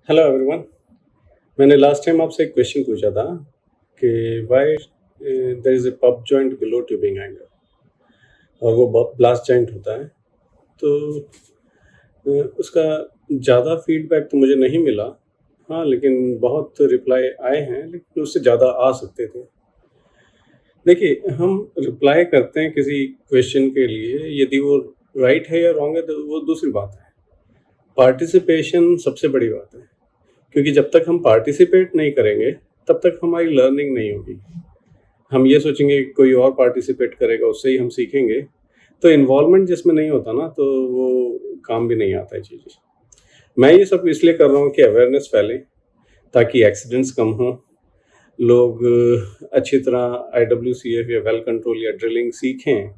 Hello everyone. मैंने last time आपसे एक क्वेश्चन पूछा था कि why there is a pup joint below tubing hanger और वो ब्लास्ट जॉइंट होता है। तो उसका ज़्यादा फीडबैक तो मुझे नहीं मिला। हाँ, लेकिन बहुत रिप्लाई आए हैं, लेकिन उससे ज़्यादा आ सकते थे। देखिए, हम रिप्लाई करते हैं किसी क्वेश्चन के लिए, यदि वो राइट है या रॉन्ग है तो वो दूसरी बात है। पार्टिसिपेशन सबसे बड़ी बात है, क्योंकि जब तक हम पार्टिसिपेट नहीं करेंगे तब तक हमारी लर्निंग नहीं होगी। हम ये सोचेंगे कि कोई और पार्टिसिपेट करेगा, उससे ही हम सीखेंगे, तो इन्वॉल्वमेंट जिसमें नहीं होता ना, तो वो काम भी नहीं आता है चीज़ें। मैं ये सब इसलिए कर रहा हूँ कि अवेयरनेस फैले, ताकि एक्सीडेंट्स कम हों, लोग अच्छी तरह IWCF या वेल कंट्रोल या ड्रिलिंग सीखें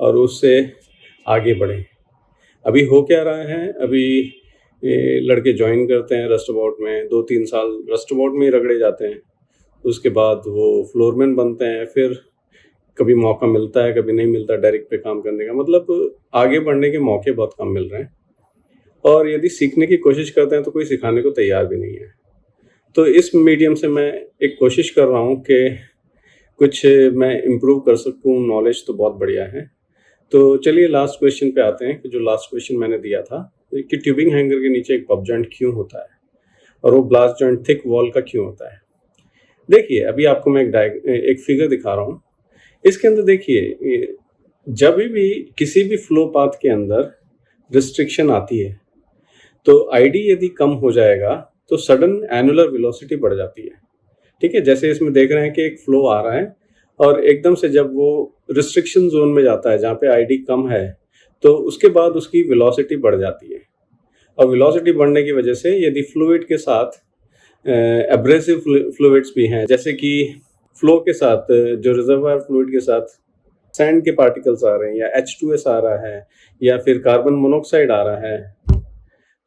और उससे आगे बढ़ें। अभी हो क्या रहा है, अभी लड़के ज्वाइन करते हैं रस्ट अबाउट में, 2-3 साल रस्ट अबाउट में ही रगड़े जाते हैं। उसके बाद वो फ्लोरमैन बनते हैं, फिर कभी मौका मिलता है, कभी नहीं मिलता डायरेक्ट पे काम करने का। मतलब आगे बढ़ने के मौके बहुत कम मिल रहे हैं, और यदि सीखने की कोशिश करते हैं तो कोई सिखाने को तैयार भी नहीं है। तो इस मीडियम से मैं एक कोशिश कर रहा हूँ कि कुछ मैं इम्प्रूव कर सकूँ। नॉलेज तो बहुत बढ़िया है। तो चलिए लास्ट क्वेश्चन पे आते हैं कि जो लास्ट क्वेश्चन मैंने दिया था कि ट्यूबिंग हैंगर के नीचे एक पब जॉइंट क्यों होता है और वो ब्लास्ट जॉइंट थिक वॉल का क्यों होता है। देखिए, अभी आपको मैं एक फिगर दिखा रहा हूँ। इसके अंदर देखिए, जब भी किसी भी फ्लो पाथ के अंदर रिस्ट्रिक्शन आती है तो आईडी यदि कम हो जाएगा तो सडन एनुलर वेलोसिटी बढ़ जाती है। ठीक है, जैसे इसमें देख रहे हैं कि एक फ्लो आ रहा है और एकदम से जब वो रिस्ट्रिक्शन जोन में जाता है जहाँ पे आईडी कम है, तो उसके बाद उसकी वेलोसिटी बढ़ जाती है। और वेलोसिटी बढ़ने की वजह से यदि फ्लूइड के साथ एब्रेसिव फ्लूइड्स भी हैं, जैसे कि फ्लो के साथ जो रिजर्वायर फ्लूइड के साथ सैंड के पार्टिकल्स आ रहे हैं, या H2S आ रहा है, या फिर कार्बन मोनोऑक्साइड आ रहा है,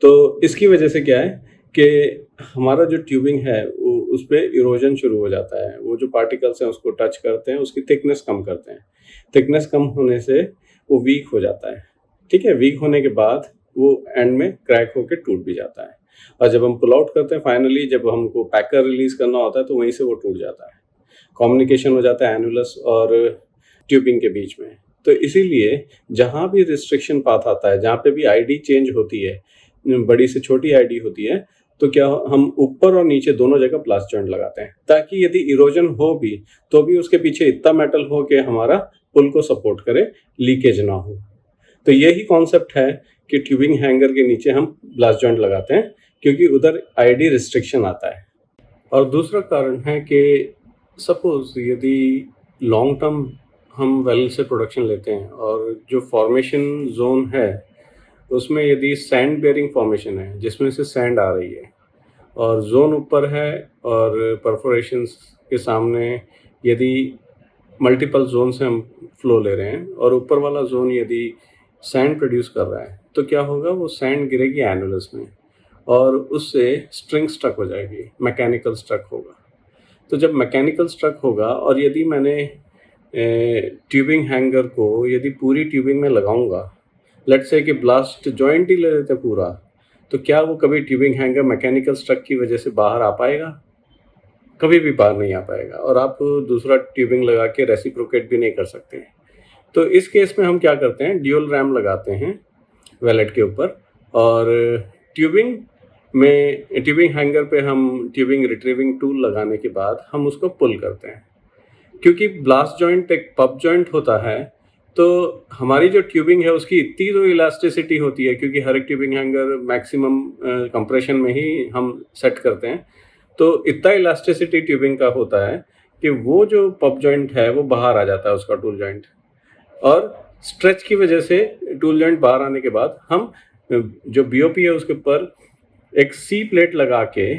तो इसकी वजह से क्या है कि हमारा जो ट्यूबिंग है उस पर इरोजन शुरू हो जाता है। वो जो पार्टिकल्स हैं उसको टच करते हैं, उसकी थिकनेस कम करते हैं। थिकनेस कम होने से वो वीक हो जाता है। ठीक है, वीक होने के बाद वो एंड में क्रैक होकर टूट भी जाता है। और जब हम पुल आउट करते हैं, फाइनली जब हमको पैकर रिलीज करना होता है, तो वहीं से वो टूट जाता है। कम्युनिकेशन हो जाता है एनुलस और ट्यूबिंग के बीच में। तो इसीलिए जहाँ भी रिस्ट्रिक्शन पाथ आता है, जहाँ पे भी आईडी चेंज होती है, बड़ी से छोटी आईडी होती है, तो क्या हम ऊपर और नीचे दोनों जगह ब्लास्ट जॉइंट लगाते हैं, ताकि यदि इरोजन हो भी तो भी उसके पीछे इतना मेटल हो कि हमारा पुल को सपोर्ट करे, लीकेज ना हो। तो यही कॉन्सेप्ट है कि ट्यूबिंग हैंगर के नीचे हम ब्लास्ट जॉइंट लगाते हैं, क्योंकि उधर आईडी रिस्ट्रिक्शन आता है। और दूसरा कारण है कि सपोज यदि लॉन्ग टर्म हम वेल से प्रोडक्शन लेते हैं और जो फॉर्मेशन जोन है उसमें यदि सैंड बेयरिंग फॉर्मेशन है जिसमें से सैंड आ रही है और जोन ऊपर है, और परफोरेशंस के सामने यदि मल्टीपल जोन से हम फ्लो ले रहे हैं और ऊपर वाला जोन यदि सैंड प्रोड्यूस कर रहा है, तो क्या होगा, वो सैंड गिरेगी एनुलस में और उससे स्ट्रिंग स्ट्रक हो जाएगी, मैकेनिकल स्ट्रक होगा। तो जब मैकेनिकल स्ट्रक होगा और यदि मैंने ट्यूबिंग हैंगर को यदि पूरी ट्यूबिंग में लगाऊंगा, लेट्स से कि ब्लास्ट जॉइंट ही ले लेते पूरा, तो क्या वो कभी ट्यूबिंग हैंगर मैकेनिकल स्ट्रक की वजह से बाहर आ पाएगा? कभी भी बाहर नहीं आ पाएगा, और आप दूसरा ट्यूबिंग लगा के रेसिप्रोकेट भी नहीं कर सकते। तो इस केस में हम क्या करते हैं, ड्यूल रैम लगाते हैं वेलेट के ऊपर, और ट्यूबिंग में ट्यूबिंग हैंगर पे हम ट्यूबिंग रिट्रीविंग टूल लगाने के बाद हम उसको पुल करते हैं। क्योंकि ब्लास्ट जॉइंट एक पब जॉइंट होता है, तो हमारी जो ट्यूबिंग है उसकी इतनी तो इलास्टिसिटी होती है, क्योंकि हर एक ट्यूबिंग हैंगर मैक्सिमम कंप्रेशन में ही हम सेट करते हैं, तो इतना इलास्टिसिटी ट्यूबिंग का होता है कि वो जो पब जॉइंट है वो बाहर आ जाता है, उसका टूल जॉइंट। और स्ट्रेच की वजह से टूल जॉइंट बाहर आने के बाद हम जो बीओपी है उसके ऊपर एक सी प्लेट लगा के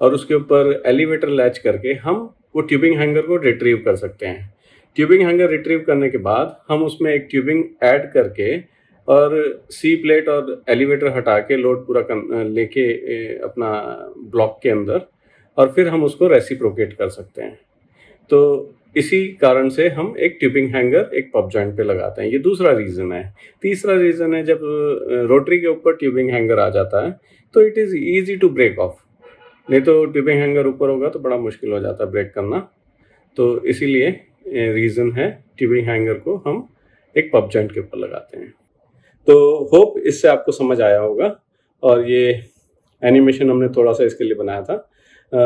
और उसके ऊपर एलिवेटर लैच करके हम वो ट्यूबिंग हैंगर को रिट्रीव कर सकते हैं। ट्यूबिंग हैंगर रिट्रीव करने के बाद हम उसमें एक ट्यूबिंग ऐड करके और सी प्लेट और एलिवेटर हटा के लोड पूरा लेके अपना ब्लॉक के अंदर, और फिर हम उसको रेसिप्रोकेट कर सकते हैं। तो इसी कारण से हम एक ट्यूबिंग हैंगर एक पब जॉइंट पे लगाते हैं। ये दूसरा रीज़न है। तीसरा रीज़न है, जब रोटरी के ऊपर ट्यूबिंग हैंगर आ जाता है तो it is easy to break off. नहीं तो टिपिंग हैंगर ऊपर होगा तो बड़ा मुश्किल हो जाता है ब्रेक करना। तो इसीलिए रीज़न है टिपिंग हैंगर को हम एक पब जॉइंट के ऊपर लगाते हैं। तो होप इससे आपको समझ आया होगा, और ये एनिमेशन हमने थोड़ा सा इसके लिए बनाया था।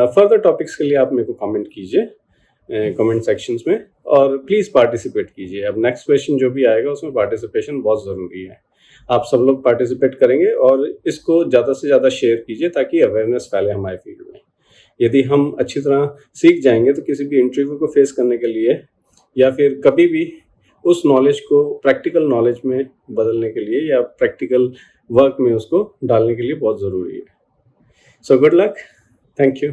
फर्दर टॉपिक्स के लिए आप मेरे को कमेंट कीजिए कमेंट सेक्शंस में, और प्लीज़ पार्टिसिपेट कीजिए। अब नेक्स्ट क्वेश्चन जो भी आएगा उसमें पार्टिसिपेशन बहुत ज़रूरी है। आप सब लोग पार्टिसिपेट करेंगे और इसको ज़्यादा से ज़्यादा शेयर कीजिए ताकि अवेयरनेस फैले हमारे फील्ड में। यदि हम अच्छी तरह सीख जाएंगे तो किसी भी इंटरव्यू को फेस करने के लिए या फिर कभी भी उस नॉलेज को प्रैक्टिकल नॉलेज में बदलने के लिए या प्रैक्टिकल वर्क में उसको डालने के लिए बहुत ज़रूरी है। So good luck, thank you.